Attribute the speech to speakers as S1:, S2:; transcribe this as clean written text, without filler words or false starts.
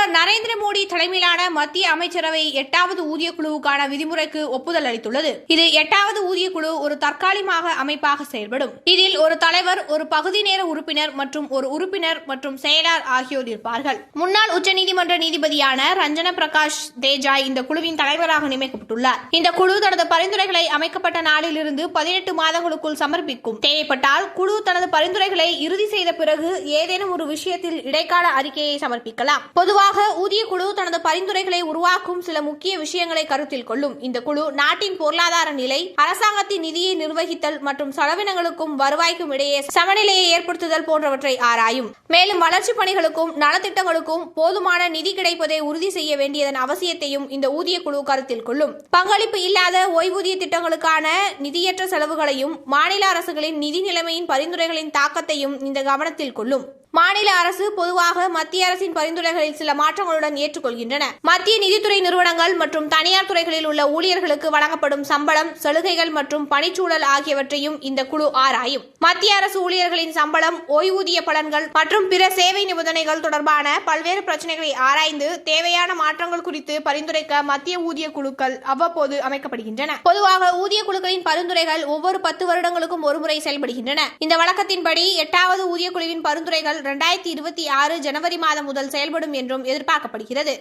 S1: பிரதமர் நரேந்திர மோடி தலைமையிலான மத்திய அமைச்சரவை 8வது ஊதிய குழுவுக்கான விதிமுறைக்கு ஒப்புதல் அளித்துள்ளது. இது 8வது ஊதிய குழு ஒரு தற்காலிகமாக அமைப்பாக செயல்படும். இதில் ஒரு தலைவர், ஒரு பகுதி நேர உறுப்பினர் மற்றும் ஒரு உறுப்பினர் மற்றும் செயலாளர் ஆகியோர் இருப்பார்கள். முன்னாள் உச்சநீதிமன்ற நீதிபதியான ரஞ்சன பிரகாஷ் தேஜாய் இந்த குழுவின் தலைவராக நியமிக்கப்பட்டுள்ளார். இந்த குழு தனது பரிந்துரைகளை அமைக்கப்பட்ட நாளில் இருந்து 18 மாதங்களுக்குள் சமர்ப்பிக்கும். தேவைப்பட்டால் குழு தனது பரிந்துரைகளை இறுதி செய்த பிறகு ஏதேனும் ஒரு விஷயத்தில் இடைக்கால அறிக்கையை சமர்ப்பிக்கலாம். பொதுவாக ஊதிய குழு தனது பரிந்துரைகளை உருவாக்கும் சில முக்கிய விஷயங்களை கருத்தில் கொள்ளும். இந்த குழு நாட்டின் பொருளாதார நிலை, அரசாங்கத்தின் நிதியை நிர்வகித்தல் மற்றும் செலவினங்களுக்கும் வருவாய்க்கும் இடையே சமநிலையை ஏற்படுத்துதல் போன்றவற்றை ஆராயும். மேலும் வளர்ச்சி பணிகளுக்கும் நலத்திட்டங்களுக்கும் போதுமான நிதி கிடைப்பதை உறுதி செய்ய வேண்டியதன் அவசியத்தையும் இந்த ஊதிய குழு கருத்தில் கொள்ளும். பங்களிப்பு இல்லாத ஓய்வூதிய திட்டங்களுக்கான நிதியற்ற செலவுகளையும் மாநில அரசுகளின் நிதி நிலைமையின் பரிந்துரைகளின் தாக்கத்தையும் இந்த கவனத்தில் கொள்ளும். மாநில அரசு பொதுவாக மத்திய அரசின் பரிந்துரைகளில் சில மாற்றங்களுடன் ஏற்றுக்கொள்கின்றன. மத்திய நிதித்துறை நிறுவனங்கள் மற்றும் தனியார் துறைகளில் உள்ள ஊழியர்களுக்கு வழங்கப்படும் சம்பளம், சலுகைகள் மற்றும் பணிச்சூழல் ஆகியவற்றையும் இந்த குழு ஆராயும். மத்திய அரசு ஊழியர்களின் சம்பளம், ஓய்வூதிய பலன்கள் மற்றும் பிற சேவை நிபந்தனைகள் தொடர்பான பல்வேறு பிரச்சனைகளை ஆராய்ந்து தேவையான மாற்றங்கள் குறித்து பரிந்துரைக்க மத்திய ஊதிய குழுக்கள் அவ்வப்போது அமைக்கப்படுகின்றன. பொதுவாக ஊதிய குழுக்களின் பரிந்துரைகள் ஒவ்வொரு 10 வருடங்களுக்கும் ஒருமுறை செயல்படுகின்றன. இந்த வழக்கத்தின்படி 8வது ஊதிய குழுவின் பரிந்துரைகள் 2026 ஜனவரி மாதம் முதல் செயல்படும் என்றும் எதிர்பார்க்கப்படுகிறது.